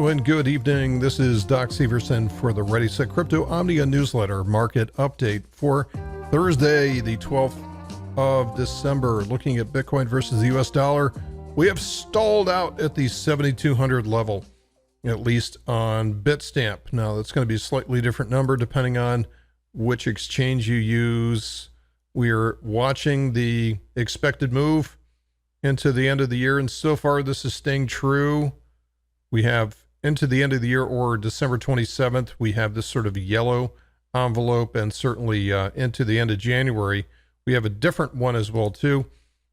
Hello and good evening. This is Doc Severson for the ReadySetCrypto OMNIA newsletter market update for Thursday, the 12th of December. Looking at Bitcoin versus the US dollar, we have stalled out at the 7,200 level, at least on Bitstamp. Now, that's going to be a slightly different number depending on which exchange you use. We're watching the expected move into the end of the year, and so far this is staying true. We have into the end of the year, or December 27th, we have this sort of yellow envelope, and certainly into the end of January, we have a different one as well too.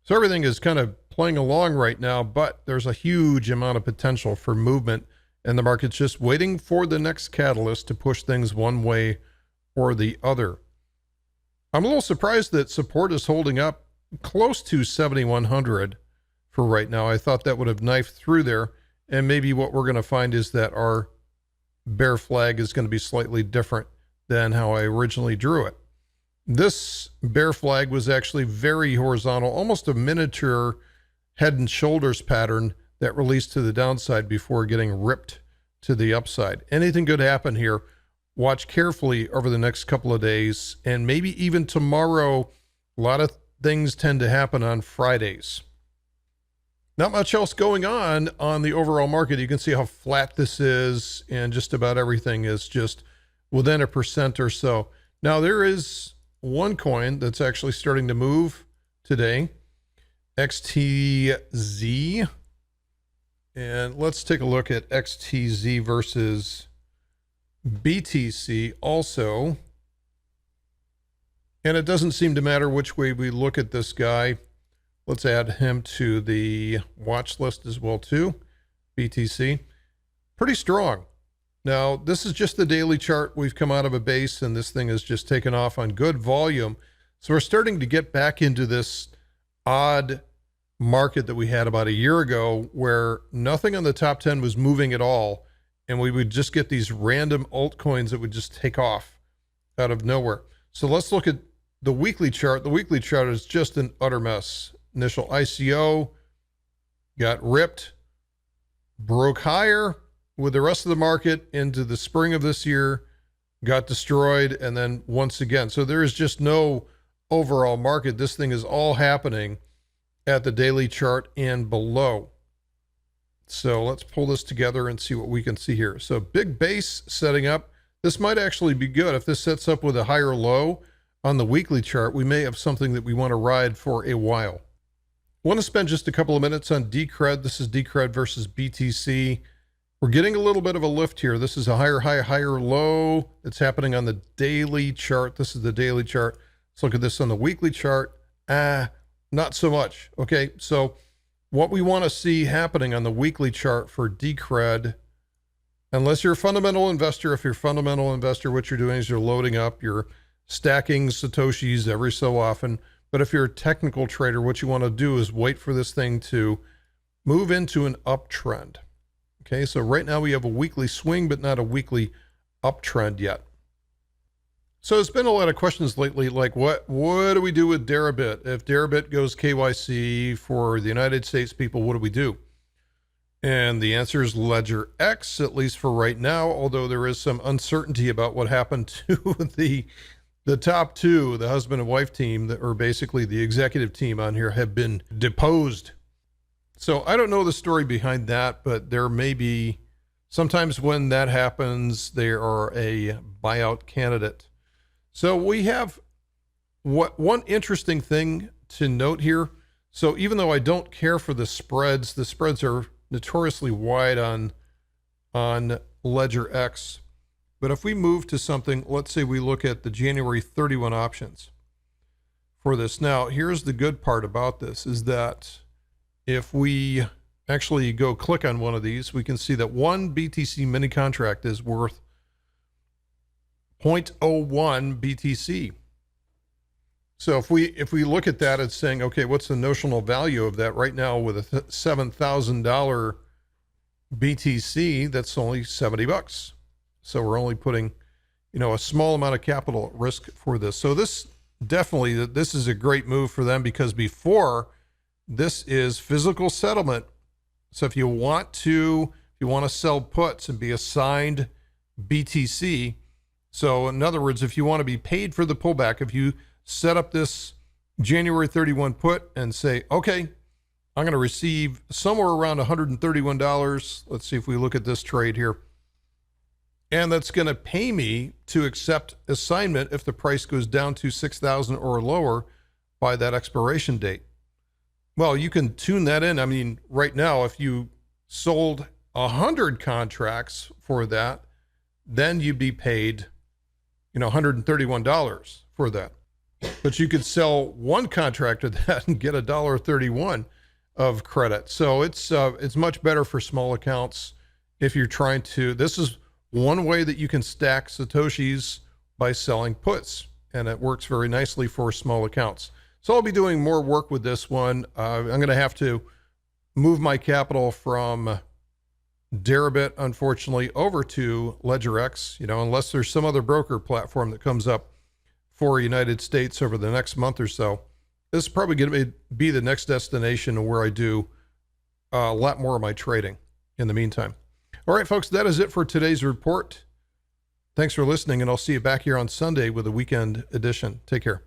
So everything is kind of playing along right now, but there's a huge amount of potential for movement, and the market's just waiting for the next catalyst to push things one way or the other. I'm a little surprised that support is holding up close to 7,100 for right now. I thought that would have knifed through there. And maybe what we're going to find is that our bear flag is going to be slightly different than how I originally drew it. This bear flag was actually very horizontal, almost a miniature head and shoulders pattern that released to the downside before getting ripped to the upside. Anything could happen here. Watch carefully over the next couple of days, and maybe even tomorrow. A lot of things tend to happen on Fridays. Not much else going on the overall market. You can see how flat this is, and just about everything is just within 1% or so. Now, there is one coin that's actually starting to move today, XTZ. And let's take a look at XTZ versus BTC also. And it doesn't seem to matter which way we look at this guy. Let's add him to the watch list as well too. BTC, pretty strong. Now, this is just the daily chart. We've come out of a base, and this thing has just taken off on good volume. So we're starting to get back into this odd market that we had about a year ago, where nothing on the top 10 was moving at all, and we would just get these random altcoins that would just take off out of nowhere. So let's look at the weekly chart. The weekly chart is just an utter mess. Initial ICO got ripped, broke higher with the rest of the market into the spring of this year, got destroyed, and then once again. So there is just no overall market. This thing is all happening at the daily chart and below. So let's pull this together and see what we can see here. So big base setting up. This might actually be good. If this sets up with a higher low on the weekly chart, we may have something that we want to ride for a while. I want to spend just a couple of minutes on Decred. This is Decred versus BTC. We're getting a little bit of a lift here. This is a higher high, higher low. It's happening on the daily chart. This is the daily chart. Let's look at this on the weekly chart. Not so much. Okay, so what we want to see happening on the weekly chart for Decred, unless you're a fundamental investor, if you're a fundamental investor, what you're doing is you're loading up, you're stacking Satoshis every so often. But if you're a technical trader, what you want to do is wait for this thing to move into an uptrend. Okay, so right now we have a weekly swing, but not a weekly uptrend yet. So there's been a lot of questions lately, like what do we do with Deribit? If Deribit goes KYC for the United States people, what do we do? And the answer is Ledger X, at least for right now, although there is some uncertainty about what happened to the top two, the husband and wife team, or basically the executive team on here, have been deposed. So I don't know the story behind that, but there may be, sometimes when that happens, they are a buyout candidate. So we have one interesting thing to note here. So even though I don't care for the spreads are notoriously wide on Ledger X. But if we move to something, let's say we look at the January 31 options for this. Now, here's the good part about this is that if we actually go click on one of these, we can see that one BTC mini contract is worth 0.01 BTC. So if we look at that, it's saying, okay, what's the notional value of that right now with a $7,000 BTC? That's only $70. So we're only putting, a small amount of capital at risk for this. So this is a great move for them, because before this is physical settlement. So if you want to you want to sell puts and be assigned BTC. So in other words, if you want to be paid for the pullback, if you set up this January 31 put and say, okay, I'm going to receive somewhere around $131. Let's see if we look at this trade here. And that's going to pay me to accept assignment if the price goes down to 6,000 or lower by that expiration date. Well, you can tune that in. I mean, right now, if you sold 100 contracts for that, then you'd be paid, $131 for that. But you could sell one contract of that and get $1.31 of credit. So it's much better for small accounts if you're trying to. This is one way that you can stack Satoshis by selling puts, and it works very nicely for small accounts. So I'll be doing more work with this one. I'm going to have to move my capital from Deribit, unfortunately, over to LedgerX, unless there's some other broker platform that comes up for United States over the next month or so. This is probably going to be the next destination where I do a lot more of my trading in the meantime. All right, folks, that is it for today's report. Thanks for listening, and I'll see you back here on Sunday with a weekend edition. Take care.